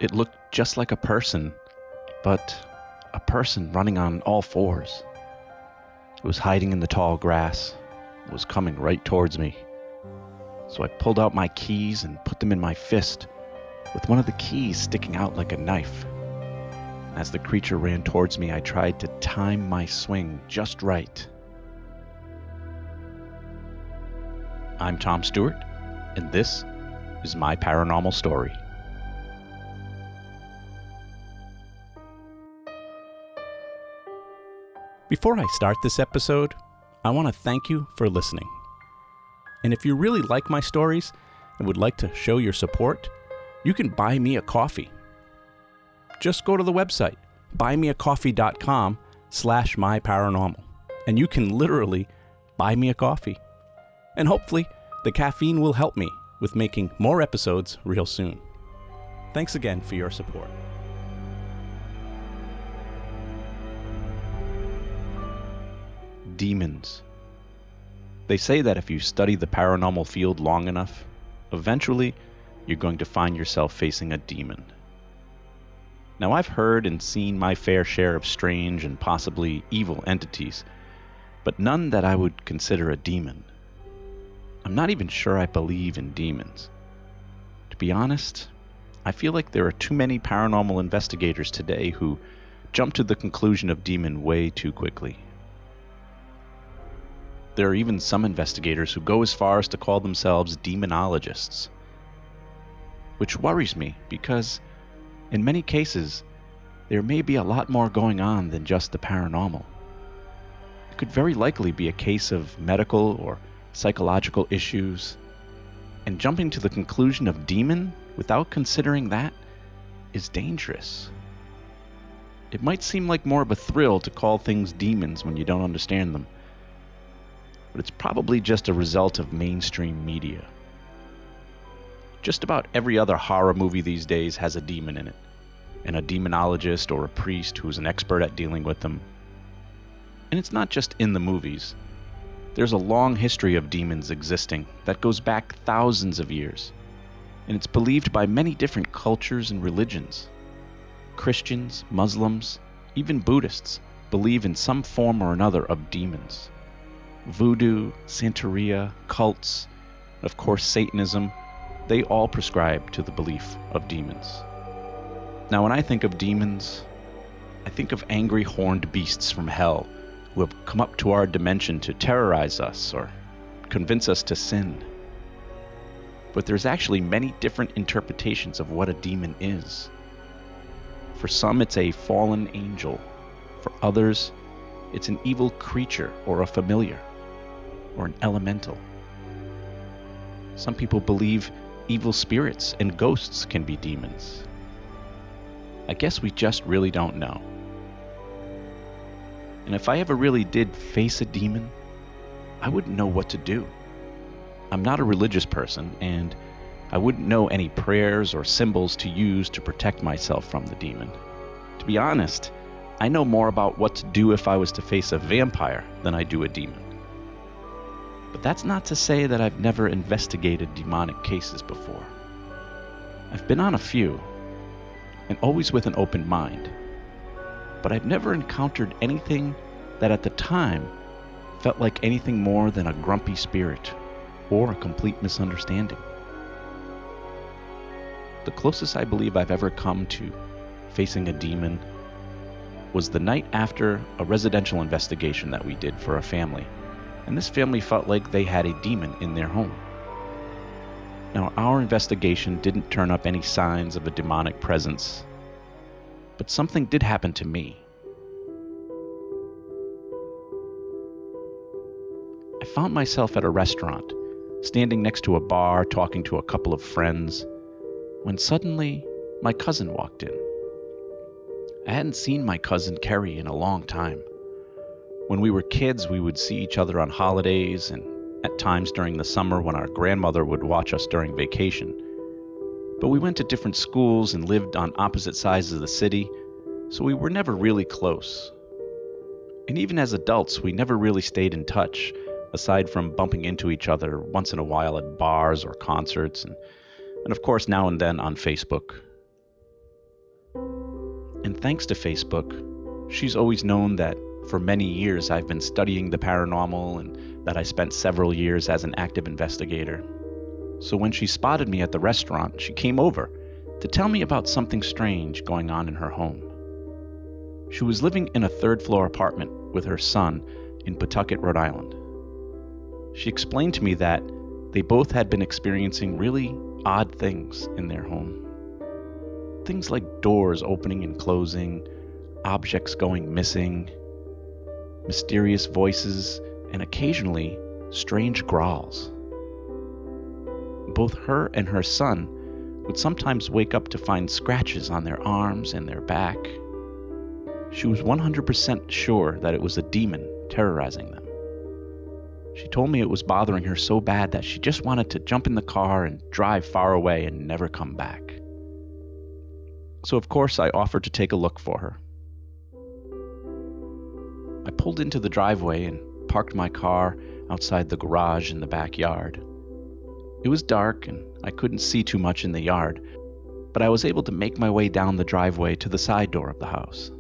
It looked just like a person, but a person running on all fours. It was hiding in the tall grass. It was coming right towards me. So I pulled out my keys and put them in my fist, with one of the keys sticking out like a knife. As the creature ran towards me, I tried to time my swing just right. I'm Tom Stewart, and this is My Paranormal Story. Before I start this episode, I want to thank you for listening. And if you really like my stories and would like to show your support, you can buy me a coffee. Just go to the website, buymeacoffee.com/myparanormal, and you can literally buy me a coffee. And hopefully, the caffeine will help me with making more episodes real soon. Thanks again for your support. Demons. They say that if you study the paranormal field long enough, eventually you're going to find yourself facing a demon. Now, I've heard and seen my fair share of strange and possibly evil entities, but none that I would consider a demon. I'm not even sure I believe in demons. To be honest, I feel like there are too many paranormal investigators today who jump to the conclusion of demon way too quickly. There are even some investigators who go as far as to call themselves demonologists, which worries me because, in many cases, there may be a lot more going on than just the paranormal. It could very likely be a case of medical or psychological issues, and jumping to the conclusion of demon without considering that is dangerous. It might seem like more of a thrill to call things demons when you don't understand them, but it's probably just a result of mainstream media. Just about every other horror movie these days has a demon in it, and a demonologist or a priest who's an expert at dealing with them. And it's not just in the movies. There's a long history of demons existing that goes back thousands of years, and it's believed by many different cultures and religions. Christians, Muslims, even Buddhists believe in some form or another of demons. Voodoo, Santeria, cults, of course Satanism, they all prescribe to the belief of demons. Now, when I think of demons, I think of angry horned beasts from hell who have come up to our dimension to terrorize us or convince us to sin. But there's actually many different interpretations of what a demon is. For some, it's a fallen angel. For others, it's an evil creature or a familiar, or an elemental. Some people believe evil spirits and ghosts can be demons. I guess we just really don't know. And if I ever really did face a demon, I wouldn't know what to do. I'm not a religious person, and I wouldn't know any prayers or symbols to use to protect myself from the demon. To be honest, I know more about what to do if I was to face a vampire than I do a demon. But that's not to say that I've never investigated demonic cases before. I've been on a few, and always with an open mind. But I've never encountered anything that at the time felt like anything more than a grumpy spirit or a complete misunderstanding. The closest I believe I've ever come to facing a demon was the night after a residential investigation that we did for a family. And this family felt like they had a demon in their home. Now, our investigation didn't turn up any signs of a demonic presence, but something did happen to me. I found myself at a restaurant, standing next to a bar talking to a couple of friends, when suddenly my cousin walked in. I hadn't seen my cousin Kerry in a long time. When we were kids, we would see each other on holidays and at times during the summer when our grandmother would watch us during vacation. But we went to different schools and lived on opposite sides of the city, so we were never really close. And even as adults, we never really stayed in touch, aside from bumping into each other once in a while at bars or concerts, and of course now and then on Facebook. And thanks to Facebook, she's always known that for many years I've been studying the paranormal and that I spent several years as an active investigator. So when she spotted me at the restaurant, she came over to tell me about something strange going on in her home. She was living in a third-floor apartment with her son in Pawtucket, Rhode Island. She explained to me that they both had been experiencing really odd things in their home. Things like doors opening and closing, objects going missing, mysterious voices, and occasionally strange growls. Both her and her son would sometimes wake up to find scratches on their arms and their back. She was 100% sure that it was a demon terrorizing them. She told me it was bothering her so bad that she just wanted to jump in the car and drive far away and never come back. So of course I offered to take a look for her. I pulled into the driveway and parked my car outside the garage in the backyard. It was dark and I couldn't see too much in the yard, but I was able to make my way down the driveway to the side door of the house.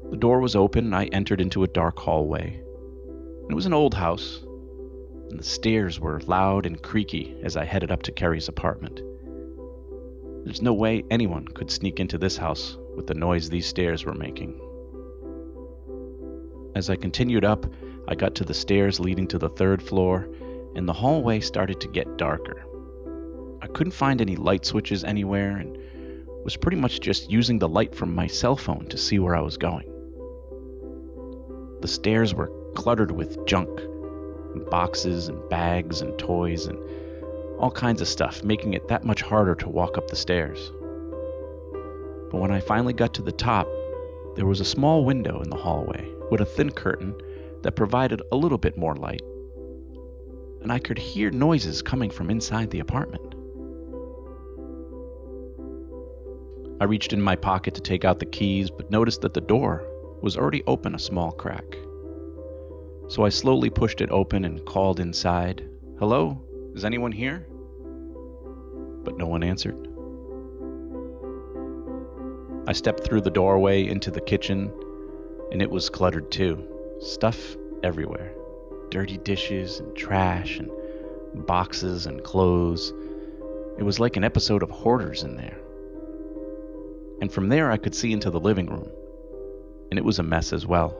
The door was open and I entered into a dark hallway. It was an old house, and the stairs were loud and creaky as I headed up to Kerry's apartment. There's no way anyone could sneak into this house with the noise these stairs were making. As I continued up, I got to the stairs leading to the third floor, and the hallway started to get darker. I couldn't find any light switches anywhere and was pretty much just using the light from my cell phone to see where I was going. The stairs were cluttered with junk, boxes and bags and toys and all kinds of stuff, making it that much harder to walk up the stairs. But when I finally got to the top, there was a small window in the hallway with a thin curtain that provided a little bit more light. And I could hear noises coming from inside the apartment. I reached in my pocket to take out the keys, but noticed that the door was already open a small crack. So I slowly pushed it open and called inside, "Hello? Is anyone here?" But no one answered. I stepped through the doorway into the kitchen, and it was cluttered too. Stuff everywhere. Dirty dishes and trash and boxes and clothes. It was like an episode of Hoarders in there. And from there I could see into the living room, and it was a mess as well.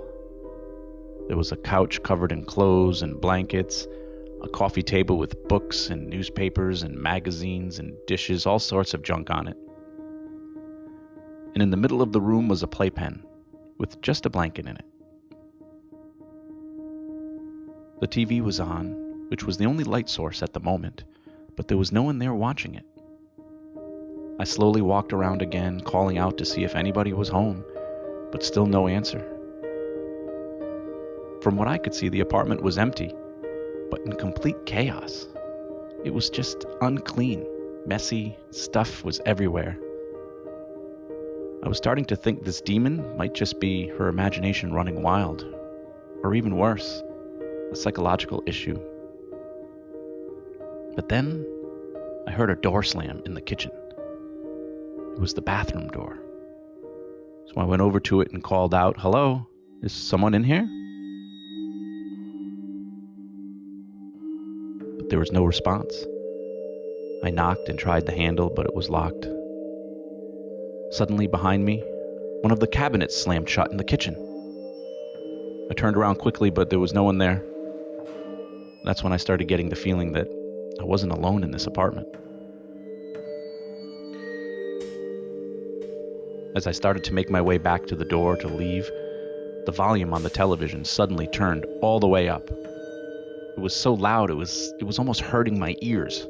There was a couch covered in clothes and blankets, a coffee table with books and newspapers and magazines and dishes, all sorts of junk on it. And in the middle of the room was a playpen with just a blanket in it. The TV was on, which was the only light source at the moment, but there was no one there watching it. I slowly walked around again, calling out to see if anybody was home, but still no answer. From what I could see, the apartment was empty, but in complete chaos. It was just unclean, messy, stuff was everywhere. I was starting to think this demon might just be her imagination running wild, or even worse, a psychological issue. But then I heard a door slam in the kitchen. It was the bathroom door. So I went over to it and called out, "Hello, is someone in here?" But there was no response. I knocked and tried the handle, but it was locked. Suddenly behind me, one of the cabinets slammed shut in the kitchen. I turned around quickly, but there was no one there. That's when I started getting the feeling that I wasn't alone in this apartment. As I started to make my way back to the door to leave, the volume on the television suddenly turned all the way up. It was so loud it was almost hurting my ears.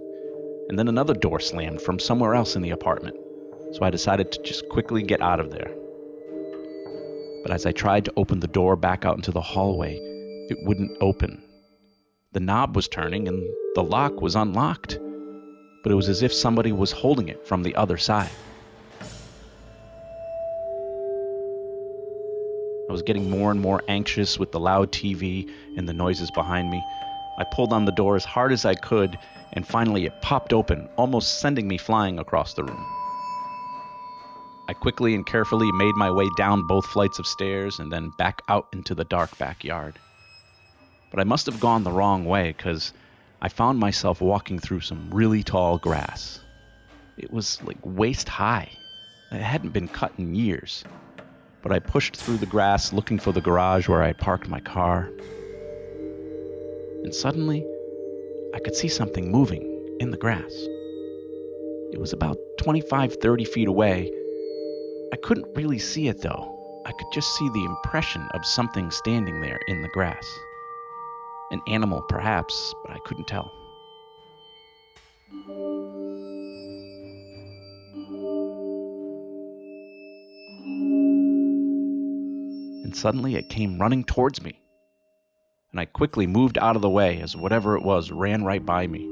And then another door slammed from somewhere else in the apartment, so I decided to just quickly get out of there. But as I tried to open the door back out into the hallway, it wouldn't open. The knob was turning and the lock was unlocked, but it was as if somebody was holding it from the other side. I was getting more and more anxious with the loud TV and the noises behind me. I pulled on the door as hard as I could, and finally it popped open, almost sending me flying across the room. I I quickly and carefully made my way down both flights of stairs and then back out into the dark backyard. But I must have gone the wrong way because I found myself walking through some really tall grass. It was like waist high. It hadn't been cut in years. But I pushed through the grass looking for the garage where I had parked my car. And suddenly, I could see something moving in the grass. It was about 25-30 feet away. I couldn't really see it though. I could just see the impression of something standing there in the grass. An animal perhaps, but I couldn't tell. And suddenly it came running towards me. And I quickly moved out of the way as whatever it was ran right by me.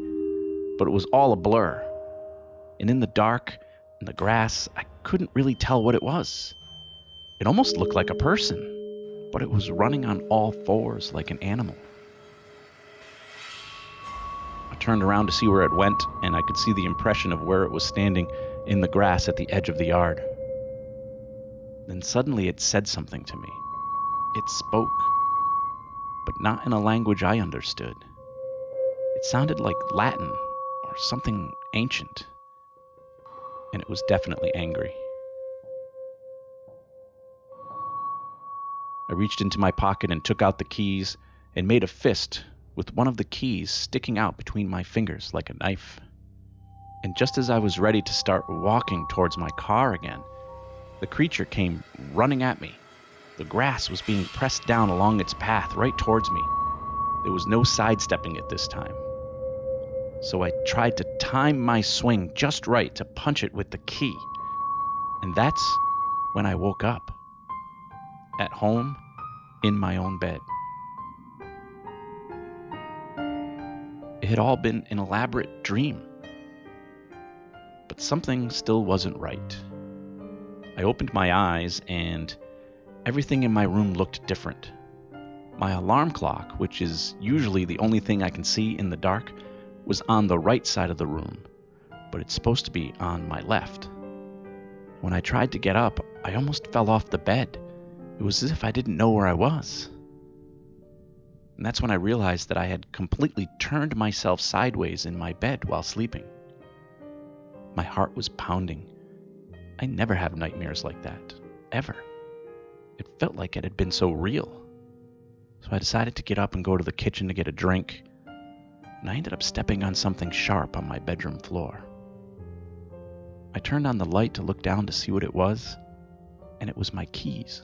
But it was all a blur. And in the dark, in the grass, I couldn't really tell what it was. It almost looked like a person, but it was running on all fours like an animal. I turned around to see where it went, and I could see the impression of where it was standing in the grass at the edge of the yard. Then suddenly it said something to me. It spoke, but not in a language I understood. It sounded like Latin or something ancient, and it was definitely angry. I reached into my pocket and took out the keys and made a fist with one of the keys sticking out between my fingers like a knife. And just as I was ready to start walking towards my car again, the creature came running at me. The grass was being pressed down along its path right towards me. There was no sidestepping it this time. So I tried to time my swing just right to punch it with the key. And that's when I woke up. At home, in my own bed. It had all been an elaborate dream. But something still wasn't right. I opened my eyes and everything in my room looked different. My alarm clock, which is usually the only thing I can see in the dark, was on the right side of the room, but it's supposed to be on my left. When I tried to get up, I almost fell off the bed. It was as if I didn't know where I was. And that's when I realized that I had completely turned myself sideways in my bed while sleeping. My heart was pounding. I never have nightmares like that, ever. It felt like it had been so real. So I decided to get up and go to the kitchen to get a drink, and I ended up stepping on something sharp on my bedroom floor. I turned on the light to look down to see what it was, and it was my keys.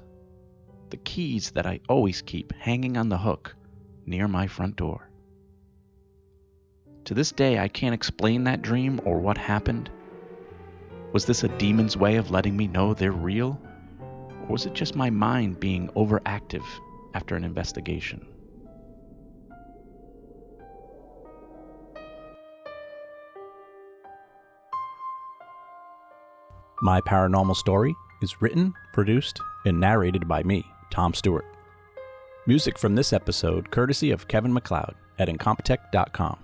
The keys that I always keep hanging on the hook near my front door. To this day, I can't explain that dream or what happened. Was this a demon's way of letting me know they're real? Or was it just my mind being overactive after an investigation? My Paranormal Story is written, produced, and narrated by me, Tom Stewart. Music from this episode courtesy of Kevin MacLeod at Incompetech.com.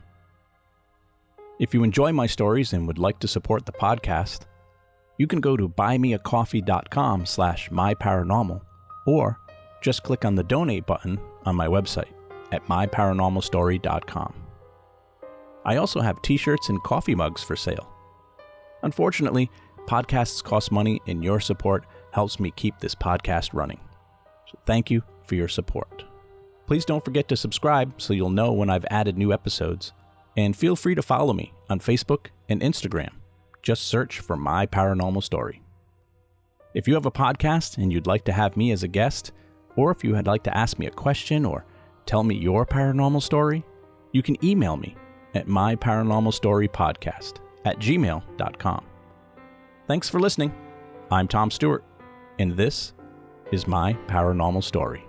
If you enjoy my stories and would like to support the podcast, you can go to buymeacoffee.com/myparanormal or just click on the donate button on my website at myparanormalstory.com. I also have t-shirts and coffee mugs for sale. Unfortunately, podcasts cost money and your support helps me keep this podcast running. So thank you for your support. Please don't forget to subscribe so you'll know when I've added new episodes, and feel free to follow me on Facebook and Instagram. Just search for My Paranormal Story. If you have a podcast and you'd like to have me as a guest, or if you would like to ask me a question or tell me your paranormal story, you can email me at myparanormalstorypodcast@gmail.com. Thanks for listening. I'm Tom Stewart, and this is My Paranormal Story.